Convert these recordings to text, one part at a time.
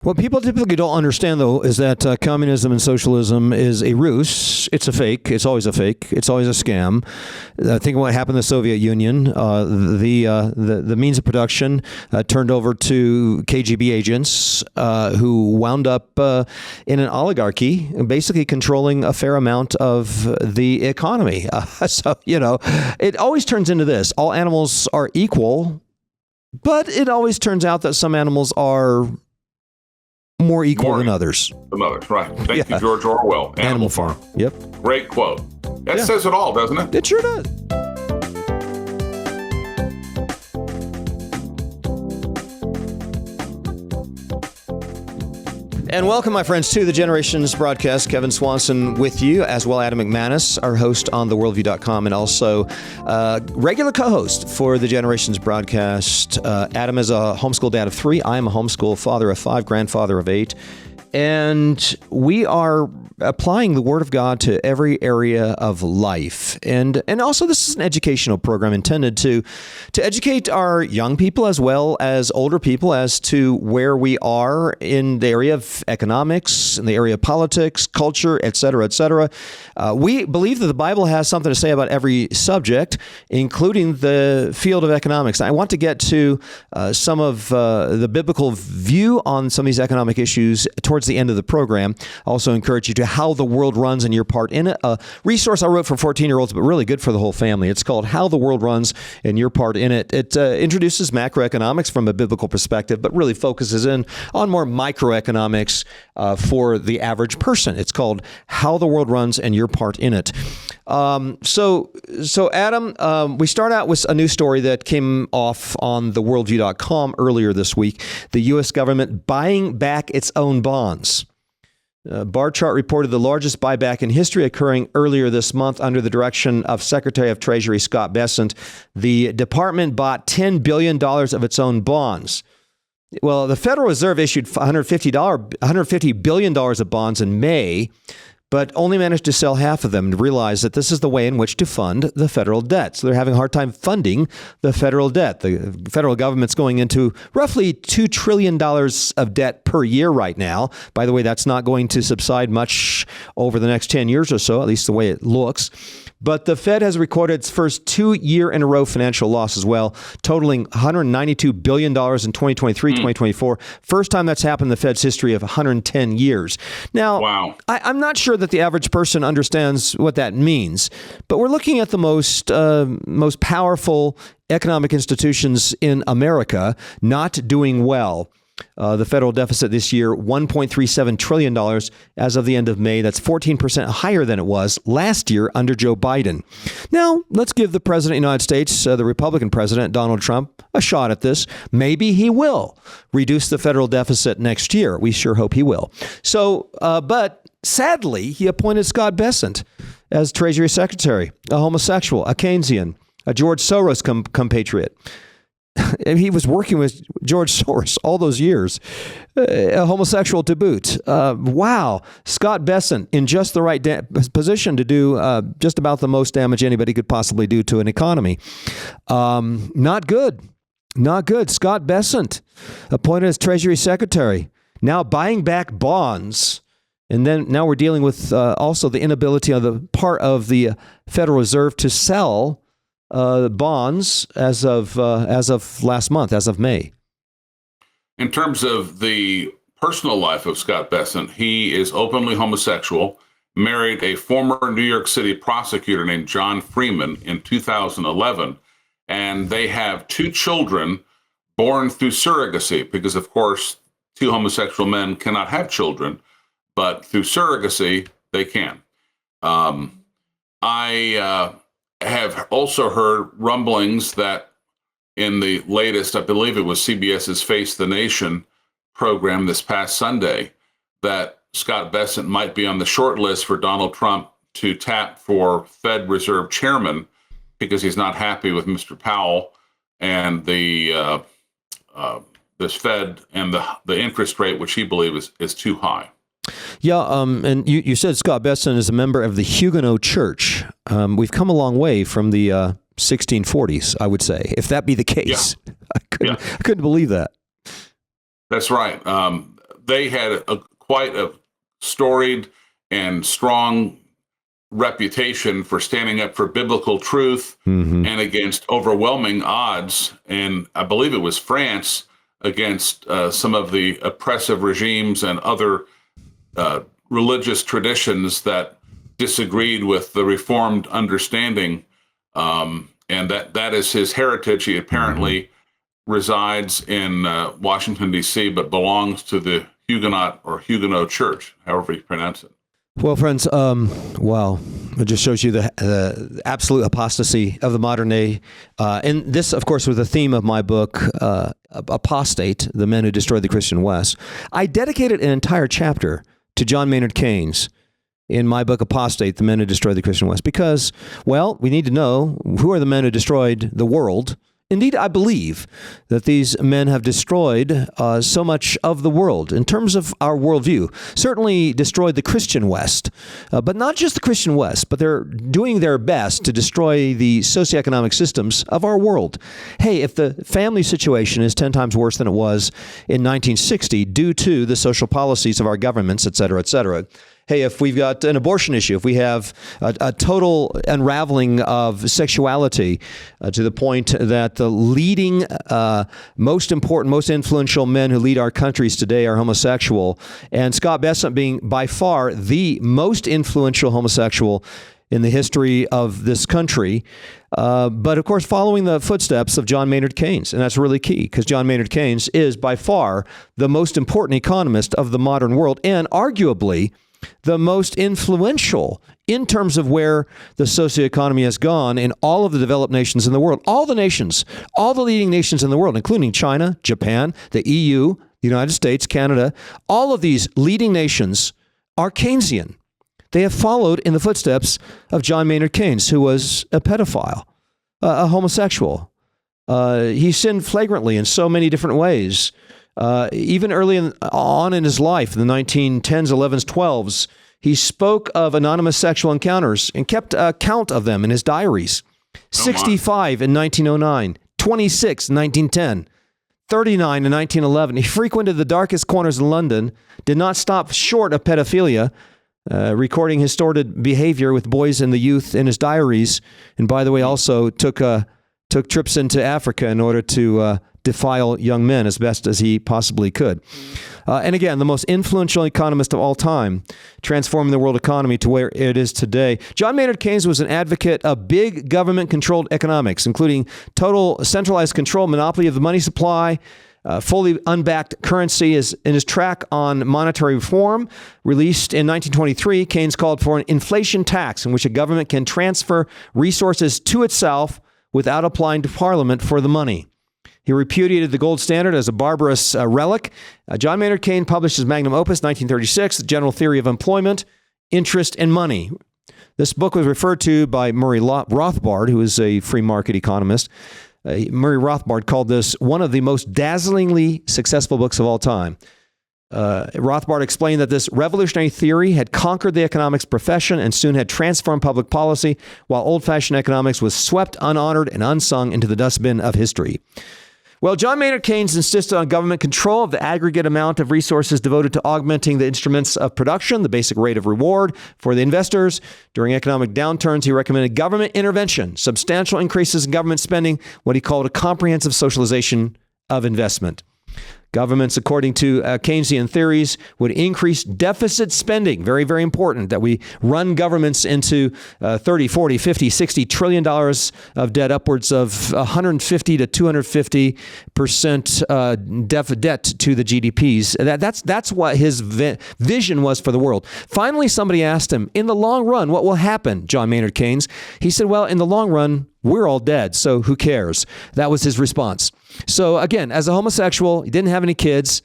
What people typically don't understand, though, is that communism and socialism is a ruse. It's a fake. It's always a fake. It's always a scam. Think of what happened in the Soviet Union. The means of production turned over to KGB agents who wound up in an oligarchy, basically controlling a fair amount of the economy. So, it always turns into this. All animals are equal, but it always turns out that some animals are more equal than others. Right. Thank you, George Orwell. Animal Farm. Yep. Great quote. That says it all, doesn't it? It sure does. And welcome, my friends, to the Generations broadcast. Kevin Swanson with you, as well Adam McManus, our host on theworldview.com, and also regular co-host for the Generations broadcast. Adam is a homeschool dad of 3. I am a homeschool father of 5, grandfather of 8. And we are applying the Word of God to every area of life. And also, this is an educational program intended to educate our young people as well as older people as to where we are in the area of economics, in the area of politics, culture, et cetera, et cetera. We believe that the Bible has something to say about every subject, including the field of economics. I want to get to some of the biblical view on some of these economic issues towards the end of the program. I also encourage you to How the World Runs and Your Part in It, a resource I wrote for 14-year-olds, but really good for the whole family. It's called How the World Runs and Your Part in It. It introduces macroeconomics from a biblical perspective, but really focuses in on more microeconomics for the average person. It's called How the World Runs and Your Part in It. So Adam, we start out with a news story that came off on theworldview.com earlier this week. The U.S. government buying back its own bonds. Bar chart reported the largest buyback in history occurring earlier this month under the direction of Secretary of Treasury Scott Bessent. The department bought $10 billion of its own bonds. Well, the Federal Reserve issued $150 billion of bonds in May, but only managed to sell half of them to realize that this is the way in which to fund the federal debt. So they're having a hard time funding the federal debt. The federal government's going into roughly $2 trillion of debt per year right now. By the way, that's not going to subside much over the next 10 years or so, at least the way it looks. But the Fed has recorded its first 2-year-in-a-row financial loss as well, totaling $192 billion in 2023, 2024. First time that's happened in the Fed's history of 110 years. Now, wow. I'm not sure that the average person understands what that means, but we're looking at the most powerful economic institutions in America not doing well. The federal deficit this year, $1.37 trillion as of the end of May. That's 14% higher than it was last year under Joe Biden. Now, let's give the president of the United States, the Republican president, Donald Trump, a shot at this. Maybe he will reduce the federal deficit next year. We sure hope he will. So, but sadly, he appointed Scott Bessent as Treasury Secretary, a homosexual, a Keynesian, a George Soros compatriot. And he was working with George Soros all those years, a homosexual to boot. Wow. Scott Bessent in just the right position to do just about the most damage anybody could possibly do to an economy. Not good. Not good. Scott Bessent appointed as Treasury Secretary, now buying back bonds. And then now we're dealing with also the inability on the part of the Federal Reserve to sell bonds as of last month, as of May. In terms of the personal life of Scott Bessent, he is openly homosexual, married a former New York City prosecutor named John Freeman in 2011, and they have 2 children born through surrogacy, because, of course, 2 homosexual men cannot have children, but through surrogacy, they can. I have also heard rumblings that in the latest, I believe it was CBS's Face the Nation program this past Sunday, that Scott Bessent might be on the short list for Donald Trump to tap for Fed Reserve Chairman because he's not happy with Mr. Powell and the this Fed and the interest rate, which he believes is too high. Yeah, and you said Scott Bessent is a member of the Huguenot Church. We've come a long way from the 1640s, I would say, if that be the case. Yeah. I couldn't believe that. That's right. they had quite a storied and strong reputation for standing up for biblical truth and against overwhelming odds. And I believe it was France against some of the oppressive regimes and other religious traditions that disagreed with the Reformed understanding. And that is his heritage. He apparently resides in Washington, D.C., but belongs to the Huguenot or Huguenot Church, however you pronounce it. Well, friends, wow, it just shows you the absolute apostasy of the modern day. And this, of course, was the theme of my book, Apostate, The Men Who Destroyed the Christian West. I dedicated an entire chapter to John Maynard Keynes in my book, Apostate, The Men Who Destroyed the Christian West, because, well, we need to know who are the men who destroyed the world. Indeed, I believe that these men have destroyed so much of the world in terms of our worldview. Certainly destroyed the Christian West, but not just the Christian West, but they're doing their best to destroy the socioeconomic systems of our world. Hey, if the family situation is 10 times worse than it was in 1960 due to the social policies of our governments, et cetera, hey, if we've got an abortion issue, if we have a total unraveling of sexuality to the point that the leading, most important, most influential men who lead our countries today are homosexual, and Scott Bessent being by far the most influential homosexual in the history of this country, but of course following the footsteps of John Maynard Keynes. And that's really key, because John Maynard Keynes is by far the most important economist of the modern world, and arguably the most influential in terms of where the socioeconomy has gone in all of the developed nations in the world. All the nations, all the leading nations in the world, including China, Japan, the EU, the United States, Canada, all of these leading nations are Keynesian. They have followed in the footsteps of John Maynard Keynes, who was a pedophile, a homosexual. He sinned flagrantly in so many different ways. Even early on in his life, in the 1910s, 11s, 12s, he spoke of anonymous sexual encounters and kept a count of them in his diaries. 65 in 1909, 26 in 1910, 39 in 1911. He frequented the darkest corners in London, did not stop short of pedophilia, recording his sordid behavior with boys and the youth in his diaries. And by the way, also took trips into Africa in order to defile young men as best as he possibly could. And again, the most influential economist of all time, transforming the world economy to where it is today. John Maynard Keynes was an advocate of big government-controlled economics, including total centralized control, monopoly of the money supply, fully unbacked currency. In his track on monetary reform, released in 1923, Keynes called for an inflation tax in which a government can transfer resources to itself without applying to Parliament for the money. He repudiated the gold standard as a barbarous relic. John Maynard Keynes published his magnum opus, 1936, The General Theory of Employment, Interest, and Money. This book was referred to by Murray Rothbard, who is a free market economist. Murray Rothbard called this one of the most dazzlingly successful books of all time. Rothbard explained that this revolutionary theory had conquered the economics profession and soon had transformed public policy, while old-fashioned economics was swept unhonored and unsung into the dustbin of history. Well, John Maynard Keynes insisted on government control of the aggregate amount of resources devoted to augmenting the instruments of production, the basic rate of reward for the investors. During economic downturns, he recommended government intervention, substantial increases in government spending, what he called a comprehensive socialization of investment. Governments, according to Keynesian theories, would increase deficit spending. Very, very important that we run governments into 30, 40, 50, 60 trillion dollars of debt, upwards of 150 to 250% debt to the GDPs. That's what his vision was for the world. Finally, somebody asked him, in the long run, what will happen, John Maynard Keynes? He said, well, in the long run, we're all dead, so who cares? That was his response. So again, as a homosexual, he didn't have any kids,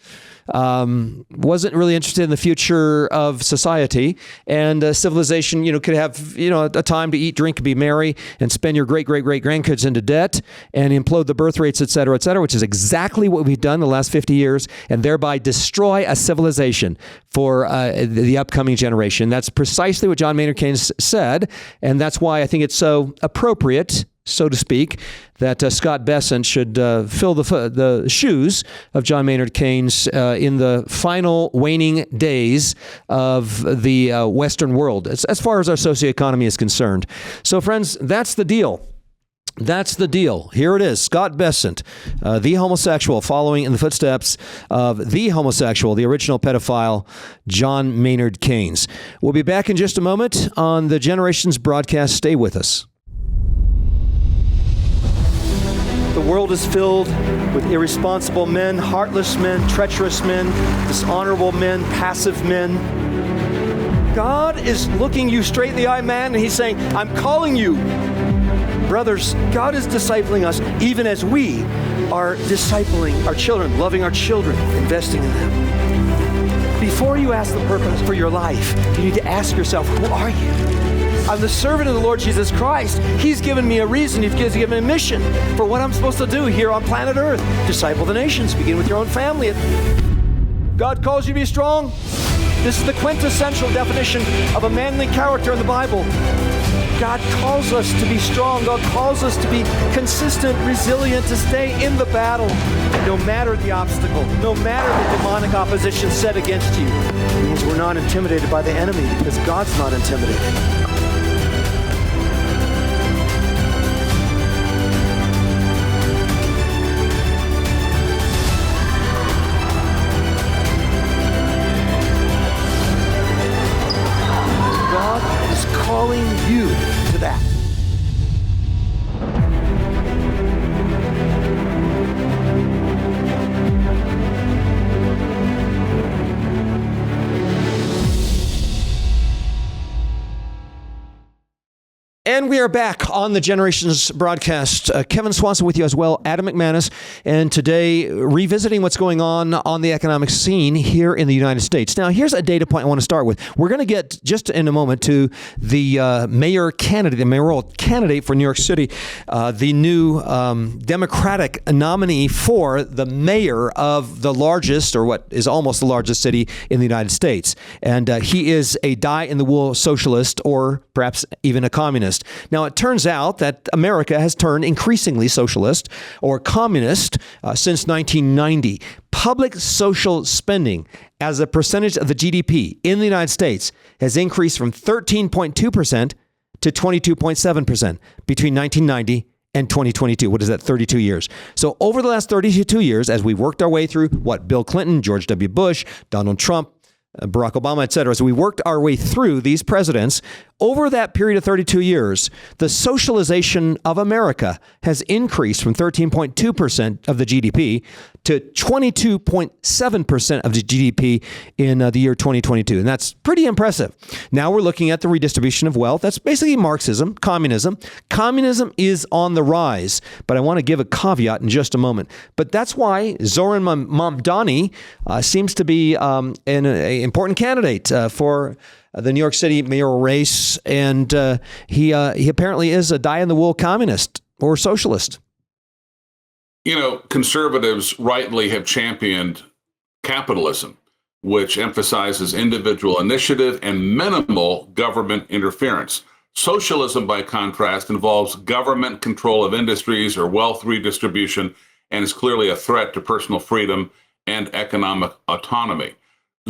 wasn't really interested in the future of society, and civilization, could have, a time to eat, drink, be merry, and spend your great-great-great-grandkids into debt and implode the birth rates, et cetera, which is exactly what we've done the last 50 years, and thereby destroy a civilization for the upcoming generation. That's precisely what John Maynard Keynes said, and that's why I think it's so appropriate so to speak, that Scott Bessent should fill the shoes of John Maynard Keynes in the final waning days of the Western world, as far as our socioeconomy is concerned. So, friends, that's the deal. That's the deal. Here it is. Scott Bessent, the homosexual, following in the footsteps of the homosexual, the original pedophile, John Maynard Keynes. We'll be back in just a moment on the Generations broadcast. Stay with us. The world is filled with irresponsible men, heartless men, treacherous men, dishonorable men, passive men. God is looking you straight in the eye, man, and he's saying, I'm calling you. Brothers, God is discipling us even as we are discipling our children, loving our children, investing in them. Before you ask the purpose for your life, you need to ask yourself, who are you? I'm the servant of the Lord Jesus Christ. He's given me a reason. He's given me a mission for what I'm supposed to do here on planet Earth. Disciple the nations. Begin with your own family. God calls you to be strong. This is the quintessential definition of a manly character in the Bible. God calls us to be strong. God calls us to be consistent, resilient, to stay in the battle, no matter the obstacle, no matter the demonic opposition set against you. It means we're not intimidated by the enemy because God's not intimidated. Calling you to that. And we are back on the Generations broadcast. Kevin Swanson with you as well, Adam McManus, and today revisiting what's going on the economic scene here in the United States. Now, here's a data point I want to start with. We're going to get just in a moment to the mayoral candidate for New York City, the new Democratic nominee for the mayor of the largest, or what is almost the largest city in the United States. And he is a dyed-in-the-wool socialist, or perhaps even a communist. Now, it turns out that America has turned increasingly socialist or communist since 1990. Public social spending as a percentage of the GDP in the United States has increased from 13.2% to 22.7% between 1990 and 2022. What is that? 32 years. So over the last 32 years, as we worked our way through Bill Clinton, George W. Bush, Donald Trump, Barack Obama, et cetera, as we worked our way through these presidents, over that period of 32 years, the socialization of America has increased from 13.2% of the GDP to 22.7% of the GDP in the year 2022. And that's pretty impressive. Now we're looking at the redistribution of wealth. That's basically Marxism, communism. Communism is on the rise, but I want to give a caveat in just a moment. But that's why Zoran Mamdani seems to be an important candidate for the New York City mayoral race, and he apparently is a dyed-in-the-wool communist or socialist. You know, conservatives rightly have championed capitalism, which emphasizes individual initiative and minimal government interference. Socialism, by contrast, involves government control of industries or wealth redistribution, and is clearly a threat to personal freedom and economic autonomy.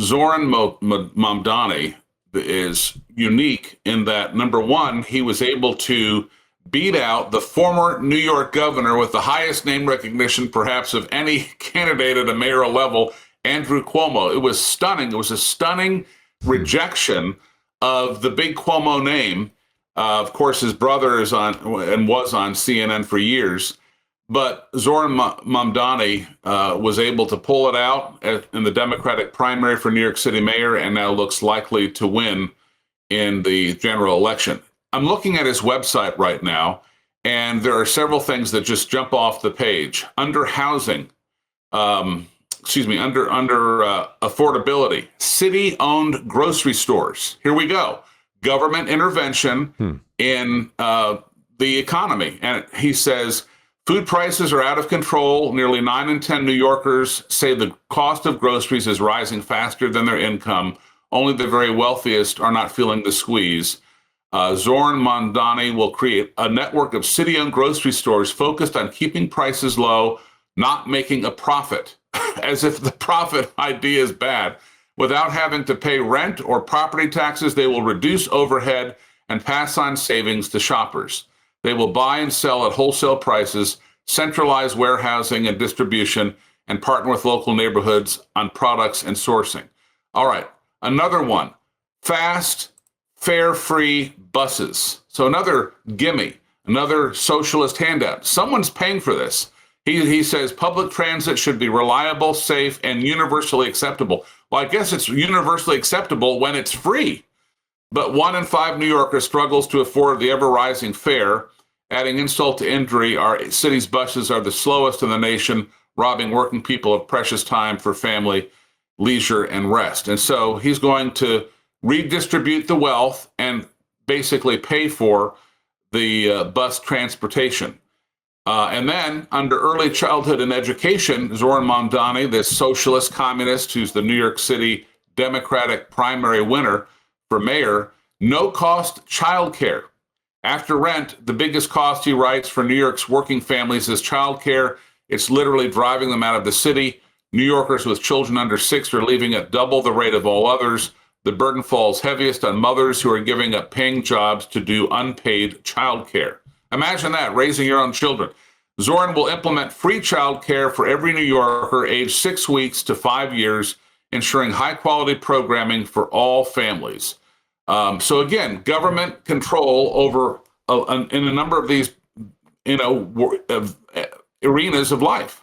Zoran Mamdani is unique in that, number one, he was able to beat out the former New York governor with the highest name recognition, perhaps, of any candidate at a mayoral level, Andrew Cuomo. It was stunning. It was a stunning rejection of the big Cuomo name. Of course, his brother is on and was on CNN for years. But Zoran Mamdani was able to pull it out in the Democratic primary for New York City mayor, and now looks likely to win in the general election. I'm looking at his website right now, and there are several things that just jump off the page. Under housing, under affordability, city-owned grocery stores. Here we go. Government intervention in the economy. And he says, food prices are out of control. Nearly 9 in 10 New Yorkers say the cost of groceries is rising faster than their income. Only the very wealthiest are not feeling the squeeze. Zoran Mondani will create a network of city-owned grocery stores focused on keeping prices low, not making a profit, as if the profit idea is bad. Without having to pay rent or property taxes, they will reduce overhead and pass on savings to shoppers. They will buy and sell at wholesale prices, centralize warehousing and distribution, and partner with local neighborhoods on products and sourcing. All right, another one, fast, fare-free buses. So another gimme, another socialist handout. Someone's paying for this. He says public transit should be reliable, safe, and universally acceptable. Well, I guess it's universally acceptable when it's free. But 1 in 5 New Yorkers struggles to afford the ever-rising fare. Adding insult to injury, our city's buses are the slowest in the nation, robbing working people of precious time for family, leisure, and rest. And so he's going to redistribute the wealth and basically pay for the bus transportation. And then under early childhood and education, Zoran Mondani, this socialist communist who's the New York City Democratic primary winner for mayor, no cost childcare. After rent, the biggest cost, he writes, for New York's working families is childcare. It's literally driving them out of the city. New Yorkers with children under 6 are leaving at double the rate of all others. The burden falls heaviest on mothers who are giving up paying jobs to do unpaid childcare. Imagine that, raising your own children. Zoran will implement free childcare for every New Yorker aged 6 weeks to 5 years, ensuring high-quality programming for all families. So again, government control over in a number of these, arenas of life.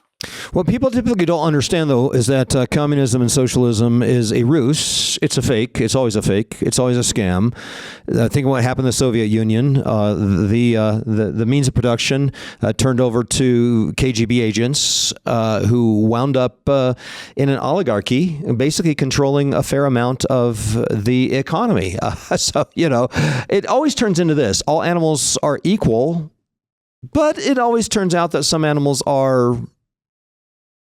What people typically don't understand, though, is that communism and socialism is a ruse. It's a fake. It's always a fake. It's always a scam. Think of what happened in the Soviet Union. The means of production turned over to KGB agents who wound up in an oligarchy, basically controlling a fair amount of the economy. So, it always turns into this. All animals are equal, but it always turns out that some animals are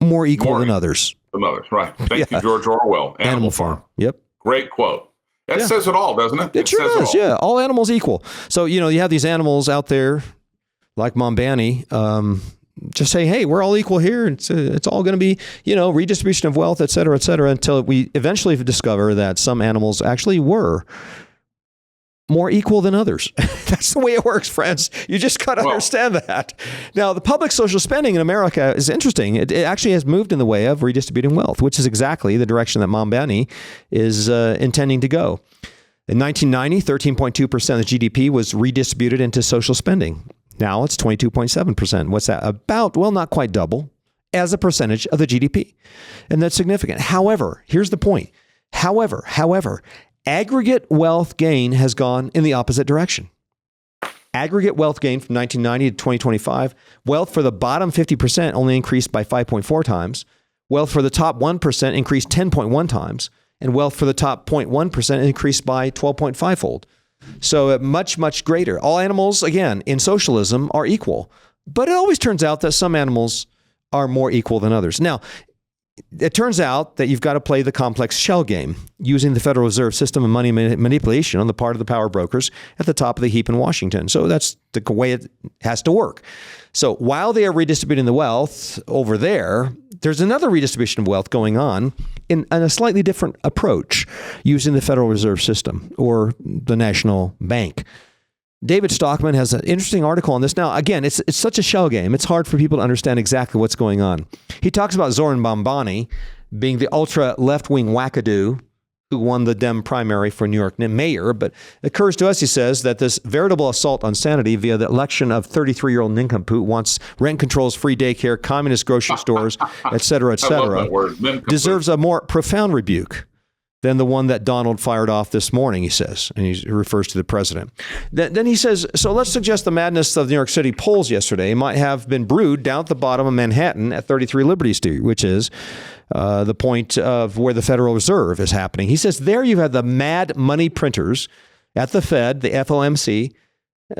more equal than others. Right. Thank you, George Orwell. Animal Farm. Yep. Great quote. That says it all, doesn't it? It sure does, yeah. All animals equal. So, you have these animals out there like Mondani, just say, hey, we're all equal here. It's all going to be, redistribution of wealth, et cetera, until we eventually discover that some animals actually were more equal than others. That's the way it works, friends. You just got to understand that. Now, the public social spending in America is interesting. It actually has moved in the way of redistributing wealth, which is exactly the direction that Mondani is intending to go. In 1990, 13.2% of GDP was redistributed into social spending. Now it's 22.7%. What's that? About, not quite double as a percentage of the GDP. And that's significant. However, here's the point. However, aggregate wealth gain has gone in the opposite direction. Aggregate wealth gain from 1990 to 2025, wealth for the bottom 50% only increased by 5.4 times. Wealth for the top 1% increased 10.1 times. And wealth for the top 0.1% increased by 12.5-fold. So much, much greater. All animals, again, in socialism are equal. But it always turns out that some animals are more equal than others. Now, it turns out that you've got to play the complex shell game using the Federal Reserve System and money manipulation on the part of the power brokers at the top of the heap in Washington. So that's the way it has to work. So while they are redistributing the wealth over there, there's another redistribution of wealth going on in a slightly different approach using the Federal Reserve System or the national bank. David Stockman has an interesting article on this. Now, again, it's such a shell game. It's hard for people to understand exactly what's going on. He talks about Zoran Mondani being the ultra left-wing wackadoo who won the Dem primary for New York mayor. But it occurs to us, he says, that this veritable assault on sanity via the election of 33-year-old nincompoop wants rent controls, free daycare, communist grocery stores, et cetera, deserves a more profound rebuke than the one that Donald fired off this morning, he says, and he refers to the president. Then he says, so let's suggest the madness of the New York City polls yesterday might have been brewed down at the bottom of Manhattan at 33 Liberty Street, which is the point of where the Federal Reserve is happening. He says there you have the mad money printers at the Fed, the FOMC,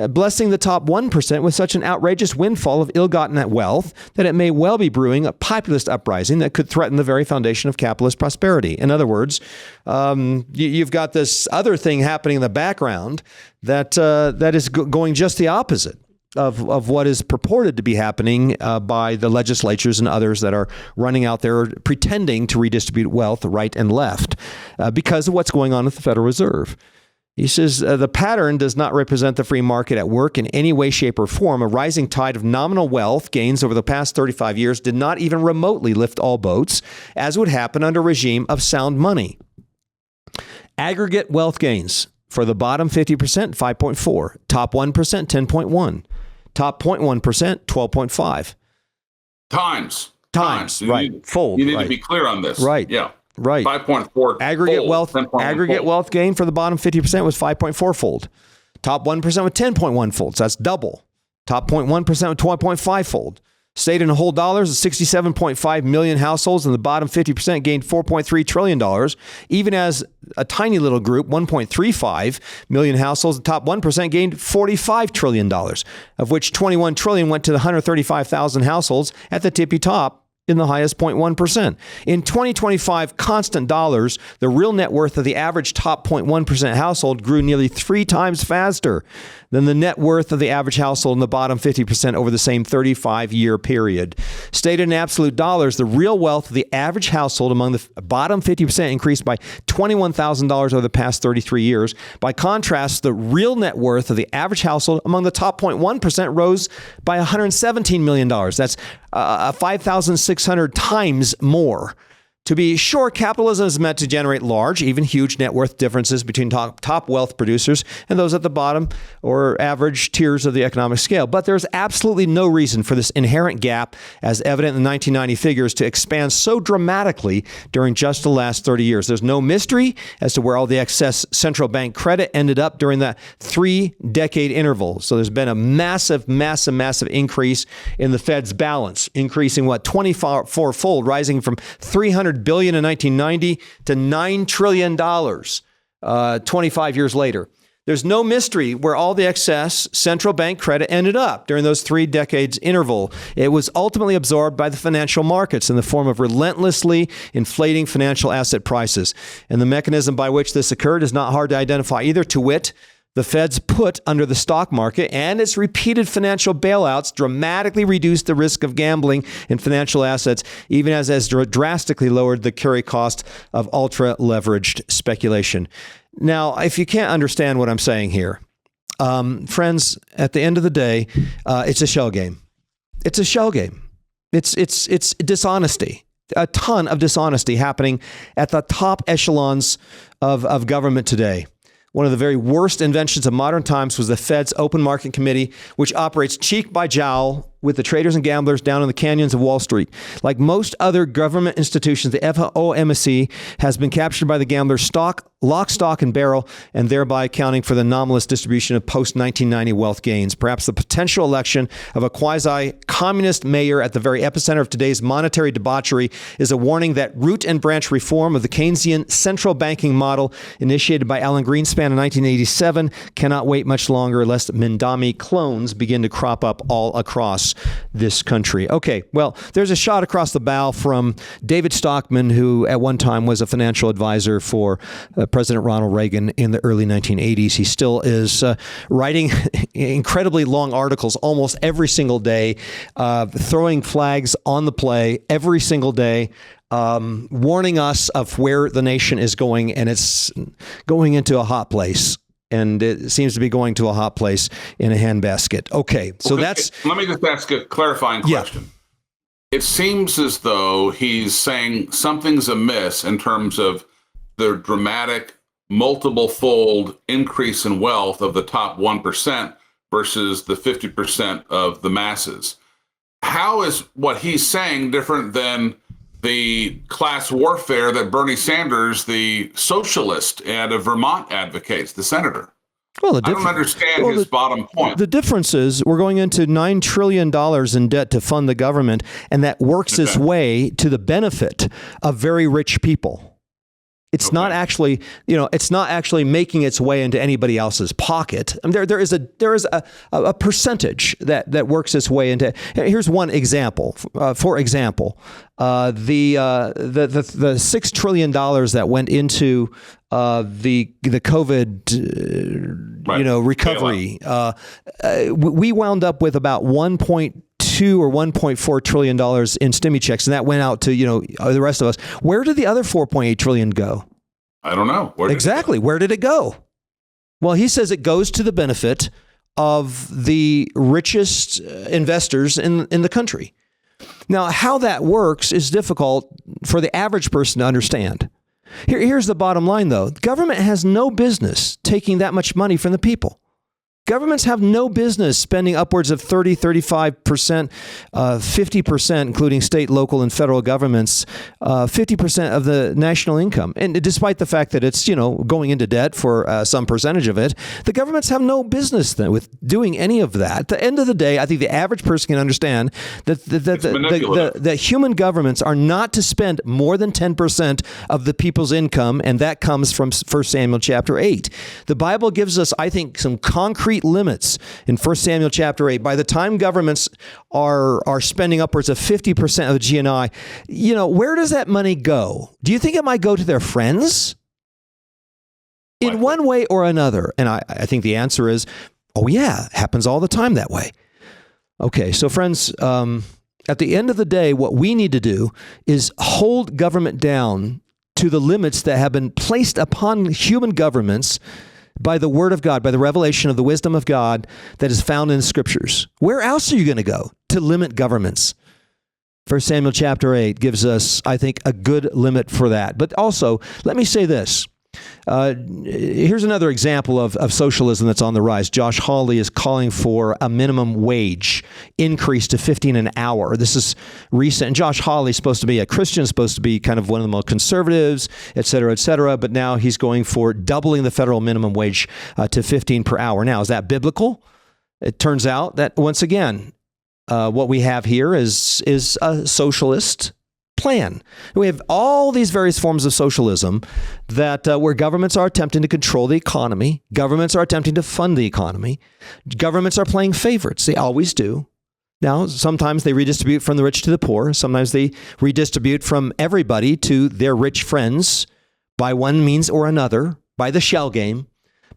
blessing the top 1% with such an outrageous windfall of ill-gotten wealth that it may well be brewing a populist uprising that could threaten the very foundation of capitalist prosperity. In other words, you've got this other thing happening in the background that is going just the opposite of what is purported to be happening by the legislatures and others that are running out there pretending to redistribute wealth right and left because of what's going on at the Federal Reserve. He says, the pattern does not represent the free market at work in any way, shape, or form. A rising tide of nominal wealth gains over the past 35 years did not even remotely lift all boats, as would happen under a regime of sound money. Aggregate wealth gains for the bottom 50%, 5.4. Top 1%, 10.1. Top 0.1%, 12.5. Times. Right. Fold. You need to be clear on this. Right. Yeah. Right. 5.4 aggregate wealth gain for the bottom 50% was 5.4 fold. Top 1% with 10.1 folds. That's double. Top 0.1% with 12.5 fold. Stayed in whole dollars, 67.5 million households in the bottom 50% gained $4.3 trillion, even as a tiny little group, 1.35 million households, the top 1% gained $45 trillion, of which 21 trillion went to the 135,000 households at the tippy top in the highest 0.1%. In 2025 constant dollars, the real net worth of the average top 0.1% household grew nearly 3 times faster than the net worth of the average household in the bottom 50% over the same 35-year period. Stated in absolute dollars, the real wealth of the average household among the bottom 50% increased by $21,000 over the past 33 years. By contrast, the real net worth of the average household among the top 0.1% rose by $117 million. That's 5,600 times more. To be sure, capitalism is meant to generate large, even huge net worth differences between top wealth producers and those at the bottom or average tiers of the economic scale. But there's absolutely no reason for this inherent gap, as evident in the 1990 figures, to expand so dramatically during just the last 30 years. There's no mystery as to where all the excess central bank credit ended up during that 3-decade interval. So there's been a massive increase in the Fed's balance, increasing 24-fold, rising from $300 billion in 1990 to $9 trillion 25 years later. There's no mystery where all the excess central bank credit ended up during those 3 decades interval. It was ultimately absorbed by the financial markets in the form of relentlessly inflating financial asset prices. And the mechanism by which this occurred is not hard to identify either, to wit, the Fed's put under the stock market and its repeated financial bailouts dramatically reduced the risk of gambling in financial assets, even as drastically lowered the carry cost of ultra-leveraged speculation. Now, if you can't understand what I'm saying here, friends, at the end of the day, it's a shell game. It's a shell game. It's dishonesty. A ton of dishonesty happening at the top echelons of government today. One of the very worst inventions of modern times was the Fed's open market committee, which operates cheek by jowl with the traders and gamblers down in the canyons of Wall Street. Like most other government institutions, the FOMC has been captured by the gamblers lock, stock, and barrel, and thereby accounting for the anomalous distribution of post-1990 wealth gains. Perhaps the potential election of a quasi-communist mayor at the very epicenter of today's monetary debauchery is a warning that root and branch reform of the Keynesian central banking model initiated by Alan Greenspan in 1987 cannot wait much longer lest Mendami clones begin to crop up all across this country. Okay, well, there's a shot across the bow from David Stockman, who at one time was a financial advisor for President Ronald Reagan in the early 1980s. He still is writing incredibly long articles almost every single day, throwing flags on the play every single day, warning us of where the nation is going, and it's going into a hot place. And it seems to be going to a hot place in a handbasket. Okay, so that's... Let me just ask a clarifying question. Yeah. It seems as though he's saying something's amiss in terms of the dramatic multiple-fold increase in wealth of the top 1% versus the 50% of the masses. How is what he's saying different than the class warfare that Bernie Sanders, the socialist out of Vermont, advocates, the senator? Well, I don't understand his bottom point. The difference is we're going into $9 trillion in debt to fund the government, and that works its way to the benefit of very rich people. It's not actually, it's not actually making its way into anybody else's pocket. I mean, there is a percentage that works its way into. Here's one example. For example, the $6 trillion that went into the COVID recovery. We wound up with about 1.2 or $1.4 trillion in stimmy checks, and that went out to the rest of us. Where did the other 4.8 trillion go? I don't know. Where did it go? Well, he says it goes to the benefit of the richest investors in the country. Now, how that works is difficult for the average person to understand. Here's the bottom line, though. Government has no business taking that much money from the people. Governments have no business spending upwards of 30, 35%, 50%, including state, local, and federal governments, 50% of the national income. And despite the fact that it's, going into debt for some percentage of it, the governments have no business with doing any of that. At the end of the day, I think the average person can understand that the human governments are not to spend more than 10% of the people's income, and that comes from 1 Samuel chapter 8. The Bible gives us, I think, some concrete limits in 1 Samuel chapter 8. By the time governments are spending upwards of 50% of GNI, where does that money go? Do you think it might go to their friends? In one way or another. And I think the answer is, oh yeah, it happens all the time that way. Okay, so friends, at the end of the day, what we need to do is hold government down to the limits that have been placed upon human governments by the Word of God, by the revelation of the wisdom of God that is found in the Scriptures. Where else are you going to go to limit governments? 1 Samuel chapter 8 gives us, I think, a good limit for that. But also, let me say this. Here's another example of socialism that's on the rise. Josh Hawley is calling for a minimum wage increase to $15 an hour. This is recent. And Josh Hawley is supposed to be a Christian, supposed to be kind of one of the most conservatives, et cetera, et cetera. But now he's going for doubling the federal minimum wage to $15 per hour. Now, is that biblical? It turns out that, once again, what we have here is a socialist plan. We have all these various forms of socialism that where governments are attempting to control the economy, governments are attempting to fund the economy, governments are playing favorites. They always do. Now, sometimes they redistribute from the rich to the poor. Sometimes they redistribute from everybody to their rich friends by one means or another, by the shell game.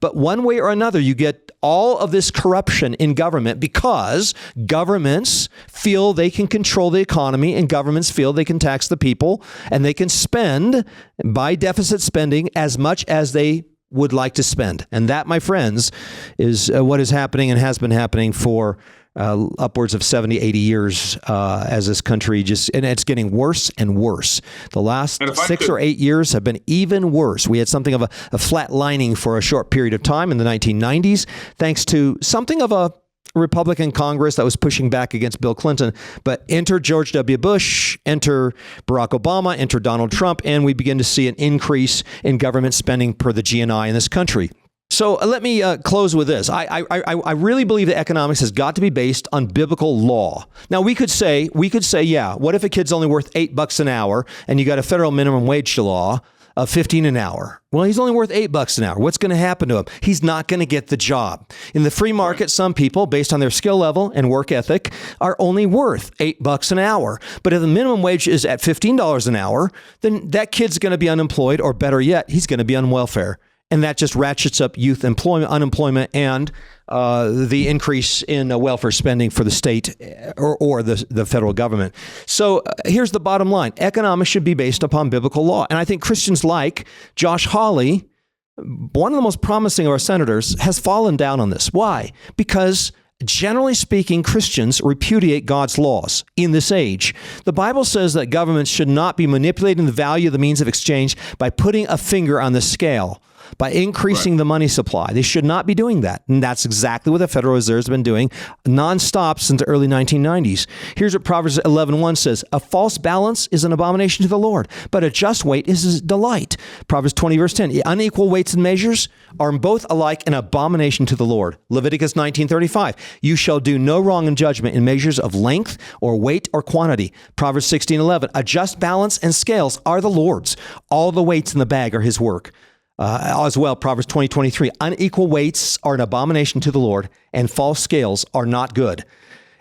But one way or another, you get all of this corruption in government because governments feel they can control the economy and governments feel they can tax the people and they can spend by deficit spending as much as they would like to spend. And that, my friends, is what is happening and has been happening for upwards of 70, 80 years as this country and it's getting worse and worse. The last 6 or 8 years have been even worse. We had something of a flat lining for a short period of time in the 1990s, thanks to something of a Republican Congress that was pushing back against Bill Clinton. But enter George W. Bush, enter Barack Obama, enter Donald Trump, and we begin to see an increase in government spending per the GNI in this country. So let me close with this. I really believe that economics has got to be based on biblical law. Now, we could say, yeah, what if a kid's only worth $8 an hour and you got a federal minimum wage law of $15 an hour? Well, he's only worth $8 an hour. What's going to happen to him? He's not going to get the job. In the free market, some people, based on their skill level and work ethic, are only worth $8 an hour. But if the minimum wage is at $15 an hour, then that kid's going to be unemployed, or better yet, he's going to be on welfare. And that just ratchets up youth unemployment, and the increase in welfare spending for the state or the federal government. So here's the bottom line. Economics should be based upon biblical law. And I think Christians like Josh Hawley, one of the most promising of our senators, has fallen down on this. Why? Because generally speaking, Christians repudiate God's laws in this age. The Bible says that governments should not be manipulating the value of the means of exchange by putting a finger on the scale. by increasing the money supply. They should not be doing that. And that's exactly what the Federal Reserve has been doing nonstop since the early 1990s. Here's what Proverbs 11:1 says, a false balance is an abomination to the Lord, but a just weight is his delight. Proverbs 20 verse 10, unequal weights and measures are both alike an abomination to the Lord. Leviticus 19:35, you shall do no wrong in judgment in measures of length or weight or quantity. Proverbs 16:11, a just balance and scales are the Lord's. All the weights in the bag are his work. As well, Proverbs 20:23, unequal weights are an abomination to the Lord, and false scales are not good.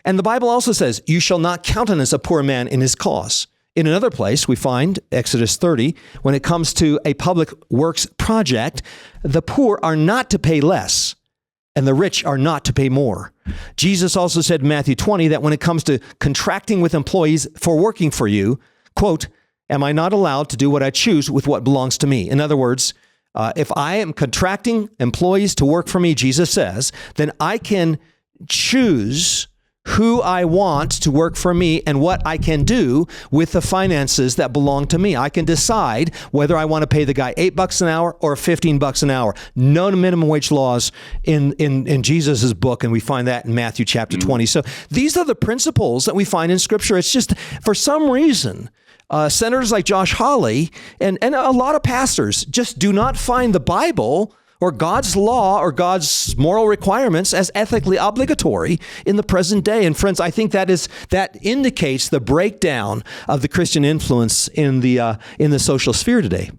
And the Bible also says, you shall not countenance a poor man in his cause. In another place, we find Exodus 30, when it comes to a public works project, the poor are not to pay less, and the rich are not to pay more. Jesus also said in Matthew 20 that when it comes to contracting with employees for working for you, quote, am I not allowed to do what I choose with what belongs to me? In other words, if I am contracting employees to work for me, Jesus says, then I can choose who I want to work for me and what I can do with the finances that belong to me. I can decide whether I want to pay the guy $8 an hour or $15 an hour. No minimum wage laws in Jesus's book, and we find that in Matthew chapter 20. So these are the principles that we find in Scripture. It's just, for some reason, senators like Josh Hawley and a lot of pastors just do not find the Bible or God's law or God's moral requirements as ethically obligatory in the present day. And friends, I think that indicates the breakdown of the Christian influence in the social sphere today.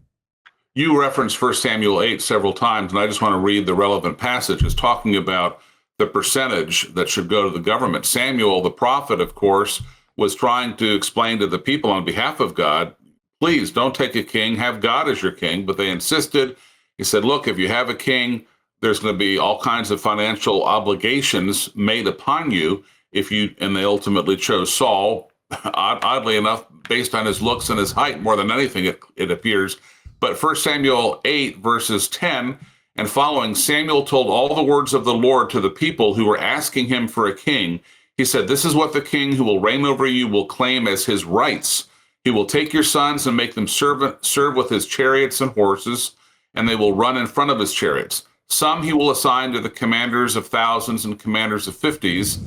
You referenced 1 Samuel 8 several times, and I just want to read the relevant passages talking about the percentage that should go to the government. Samuel, the prophet, of course, was trying to explain to the people on behalf of God, please don't take a king, have God as your king. But they insisted. He said, look, if you have a king, there's going to be all kinds of financial obligations made upon you. And they ultimately chose Saul, oddly enough, based on his looks and his height more than anything, it appears. But 1 Samuel 8, verses 10 and following, Samuel told all the words of the Lord to the people who were asking him for a king. He said, this is what the king who will reign over you will claim as his rights. He will take your sons and make them serve with his chariots and horses, and they will run in front of his chariots. Some he will assign to the commanders of thousands and commanders of 50s.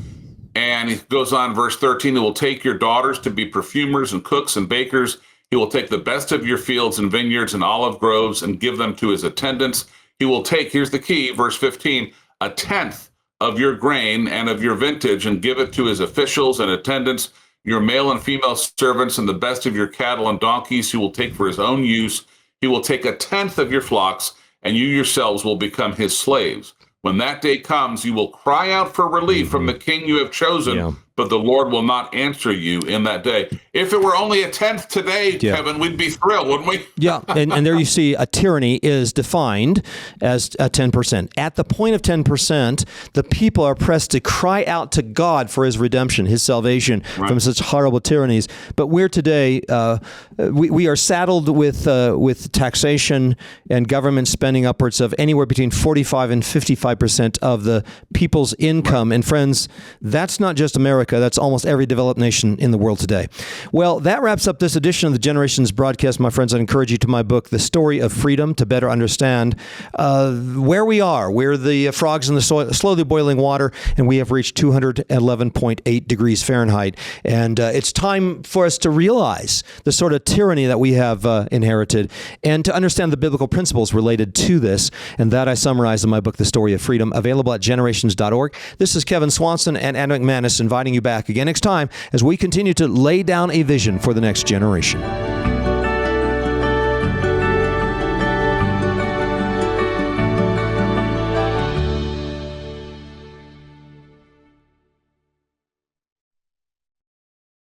And he goes on, verse 13, he will take your daughters to be perfumers and cooks and bakers. He will take the best of your fields and vineyards and olive groves and give them to his attendants. He will take, here's the key, verse 15, a tenth of your grain and of your vintage and give it to his officials and attendants, your male and female servants, and the best of your cattle and donkeys he will take for his own use. He will take a tenth of your flocks, and you yourselves will become his slaves. When that day comes, you will cry out for relief from the king you have chosen, but the Lord will not answer you in that day. If it were only a tenth today, Kevin, we'd be thrilled, wouldn't we? Yeah, and there you see a tyranny is defined as 10%. At the point of 10%, the people are pressed to cry out to God for his redemption, his salvation from such horrible tyrannies. But we're today, we are saddled with taxation and government spending upwards of anywhere between 45 and 55% of the people's income. And friends, that's not just America. That's almost every developed nation in the world today. Well, that wraps up this edition of the Generations broadcast, my friends. I encourage you to my book, The Story of Freedom, to better understand where we are. We're the frogs in the slowly boiling water, and we have reached 211.8 degrees Fahrenheit. And it's time for us to realize the sort of tyranny that we have inherited and to understand the biblical principles related to this. And that I summarize in my book, The Story of Freedom, available at generations.org. This is Kevin Swanson and Adam McManus inviting you back again next time as we continue to lay down a vision for the next generation.